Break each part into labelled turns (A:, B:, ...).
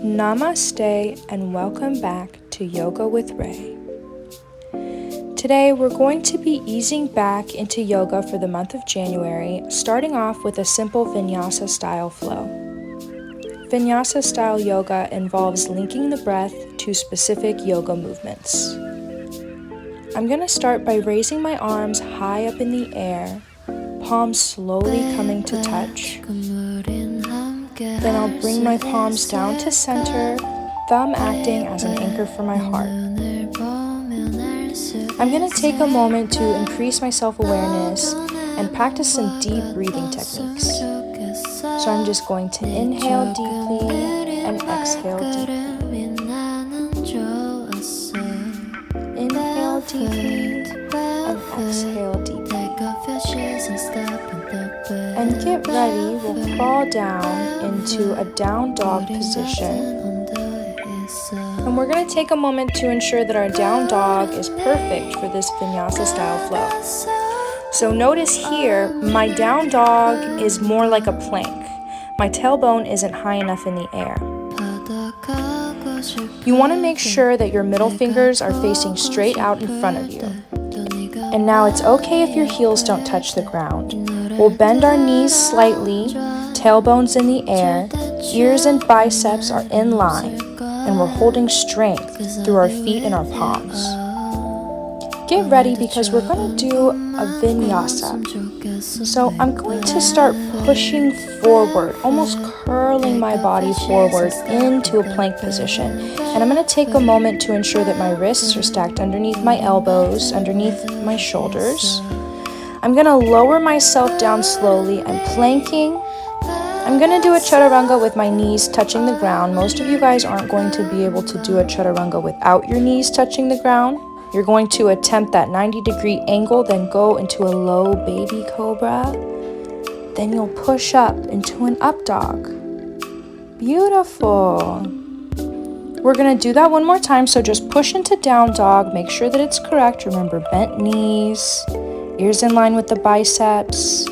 A: Namaste and welcome back to Yoga with Ray. Today we're going to be easing back into yoga for the month of January, starting off with a simple Vinyasa style flow. Vinyasa style yoga involves linking the breath to specific yoga movements. I'm going to start by raising my arms high up in the air, palms slowly coming to touch. Then I'll bring my palms down to center, thumb acting as an anchor for my heart. I'm going to take a moment to increase my self-awareness and practice some deep breathing techniques. So I'm just going to inhale deeply and exhale deeply. Inhale deeply and exhale deeply. And get ready, we'll crawl down into a down dog position. And we're going to take a moment to ensure that our down dog is perfect for this Vinyasa style flow. So notice here, my down dog is more like a plank. My tailbone isn't high enough in the air. You want to make sure that your middle fingers are facing straight out in front of you. And now it's okay if your heels don't touch the ground. We'll bend our knees slightly, tailbones in the air, ears and biceps are in line, and we're holding strength through our feet and our palms. Get ready because we're going to do a Vinyasa. So I'm going to start pushing forward, almost curling my body forward into a plank position. And I'm going to take a moment to ensure that my wrists are stacked underneath my elbows, underneath my shoulders. I'm going to lower myself down slowly. I'm planking. I'm going to do a chaturanga with my knees touching the ground. Most of you guys aren't going to be able to do a chaturanga without your knees touching the ground. You're going to attempt that 90-degree angle, then go into a low baby cobra. Then you'll push up into an up dog. Beautiful. We're going to do that one more time, so just push into down dog. Make sure that it's correct. Remember, bent knees, ears in line with the biceps.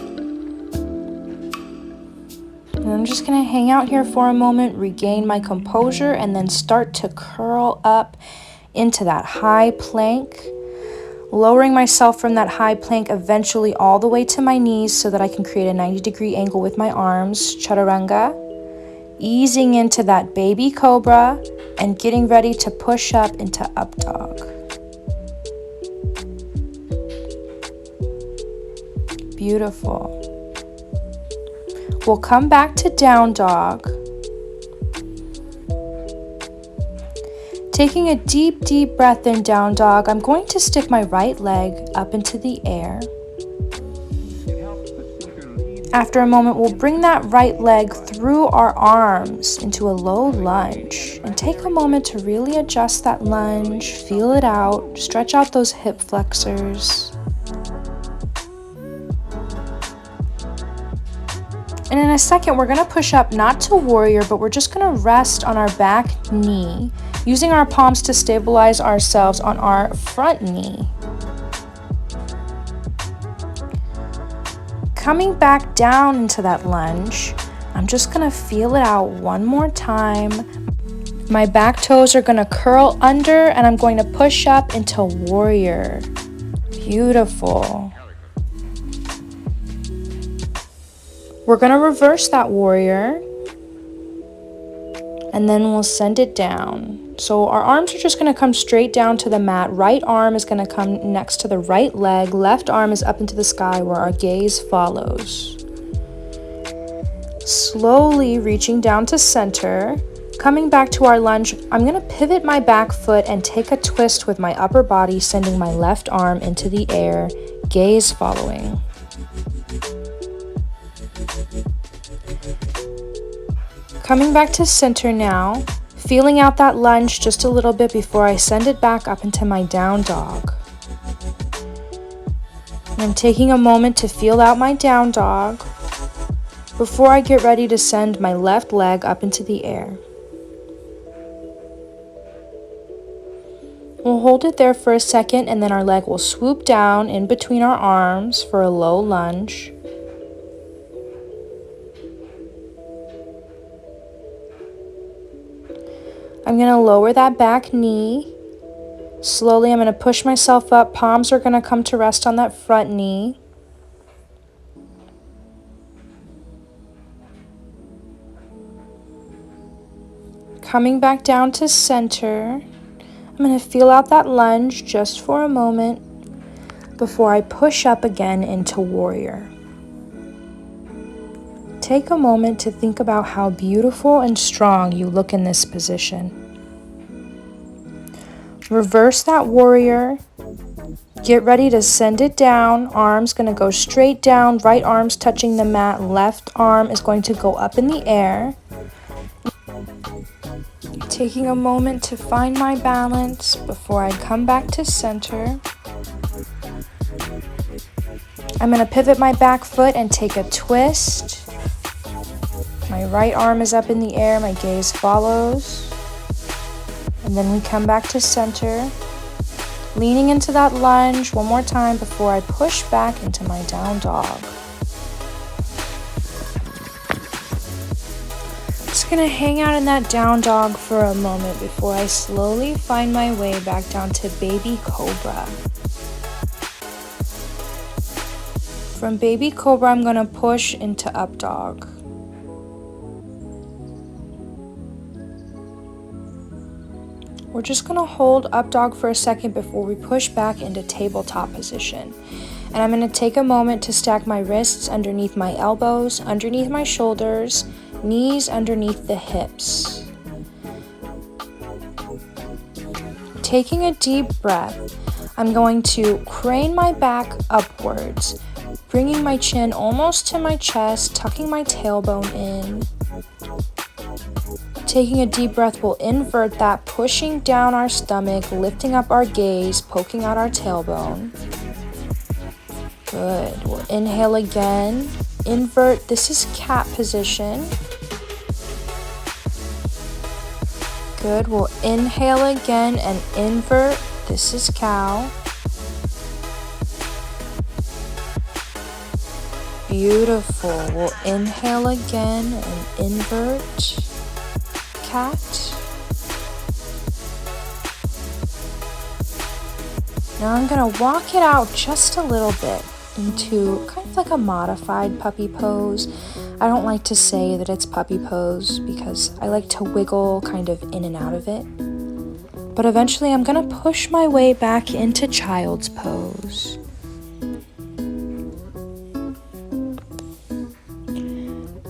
A: And I'm just going to hang out here for a moment, regain my composure, and then start to curl up into that high plank, lowering myself from that high plank eventually all the way to my knees so that I can create a 90-degree angle with my arms, chaturanga, easing into that baby cobra and getting ready to push up into up dog. Beautiful. We'll come back to down dog. Taking a deep, deep breath in down dog, I'm going to stick my right leg up into the air. After a moment, we'll bring that right leg through our arms into a low lunge and take a moment to really adjust that lunge, feel it out, stretch out those hip flexors. And in a second, we're going to push up not to warrior, but we're just going to rest on our back knee, using our palms to stabilize ourselves on our front knee. Coming back down into that lunge, I'm just going to feel it out one more time. My back toes are going to curl under and I'm going to push up into warrior. Beautiful. We're going to reverse that warrior and then we'll send it down. So our arms are just going to come straight down to the mat. Right arm is going to come next to the right leg. Left arm is up into the sky where our gaze follows. Slowly reaching down to center. Coming back to our lunge, I'm going to pivot my back foot and take a twist with my upper body, sending my left arm into the air, gaze following. Coming back to center now, feeling out that lunge just a little bit before I send it back up into my down dog. And I'm taking a moment to feel out my down dog before I get ready to send my left leg up into the air. We'll hold it there for a second and then our leg will swoop down in between our arms for a low lunge. I'm going to lower that back knee. Slowly, I'm going to push myself up. Palms are going to come to rest on that front knee. Coming back down to center. I'm going to feel out that lunge just for a moment before I push up again into warrior. Take a moment to think about how beautiful and strong you look in this position. Reverse that warrior. Get ready to send it down. Arms going to go straight down. Right arm's touching the mat. Left arm is going to go up in the air. Taking a moment to find my balance before I come back to center. I'm going to pivot my back foot and take a twist. My right arm is up in the air. My gaze follows. And then we come back to center. Leaning into that lunge one more time before I push back into my down dog. Just gonna hang out in that down dog for a moment before I slowly find my way back down to baby cobra. From baby cobra, I'm gonna push into up dog. We're just gonna hold up dog for a second before we push back into tabletop position. And I'm gonna take a moment to stack my wrists underneath my elbows, underneath my shoulders, knees underneath the hips. Taking a deep breath, I'm going to crane my back upwards, bringing my chin almost to my chest, tucking my tailbone in. Taking a deep breath, we'll invert that, pushing down our stomach, lifting up our gaze, poking out our tailbone. Good. We'll inhale again. Invert. This is cat position. Good. We'll inhale again and invert. This is cow. Beautiful. We'll inhale again and invert. Cat. Now I'm going to walk it out just a little bit into kind of like a modified puppy pose. I don't like to say that it's puppy pose because I like to wiggle kind of in and out of it. But eventually I'm going to push my way back into child's pose.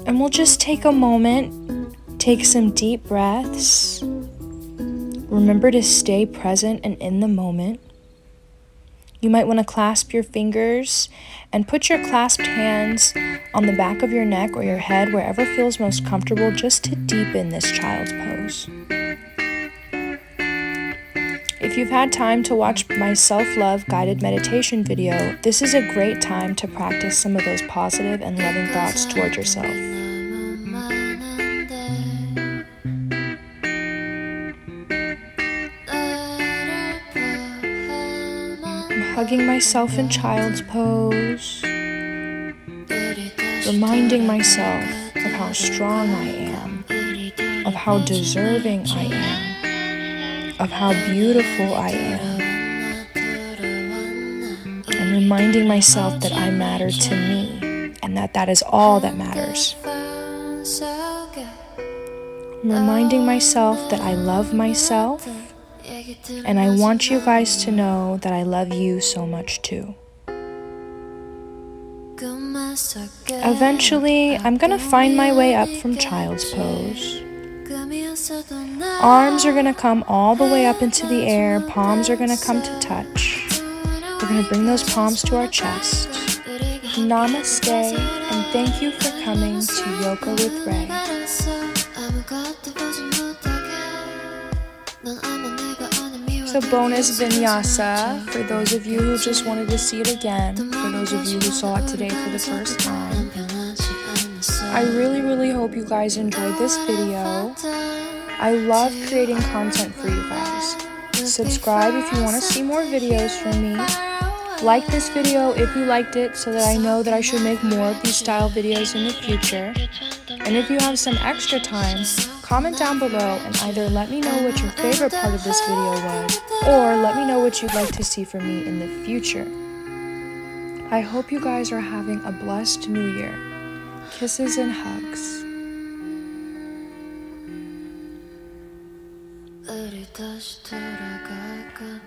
A: And we'll just take a moment. Take some deep breaths. Remember to stay present and in the moment. You might want to clasp your fingers and put your clasped hands on the back of your neck or your head, wherever feels most comfortable, just to deepen this child's pose. If you've had time to watch my self-love guided meditation video, this is a great time to practice some of those positive and loving thoughts toward yourself. Hugging myself in child's pose, reminding myself of how strong I am, of how deserving I am, of how beautiful I am, and reminding myself that I matter to me and that is all that matters. Reminding myself that I love myself. And I want you guys to know that I love you so much too. Eventually, I'm going to find my way up from child's pose. Arms are going to come all the way up into the air. Palms are going to come to touch. We're going to bring those palms to our chest. Namaste, and thank you for coming to Yoga with Ray. So bonus Vinyasa, for those of you who just wanted to see it again, for those of you who saw it today for the first time. I really hope you guys enjoyed this video. I love creating content for you guys. Subscribe if you want to see more videos from me. Like this video if you liked it so that I know that I should make more of these style videos in the future. And if you have some extra time, Comment down below and either let me know what your favorite part of this video was, or let me know what you'd like to see from me in the future. I hope you guys are having a blessed new year. Kisses and hugs.
B: 우리 다시 돌아갈까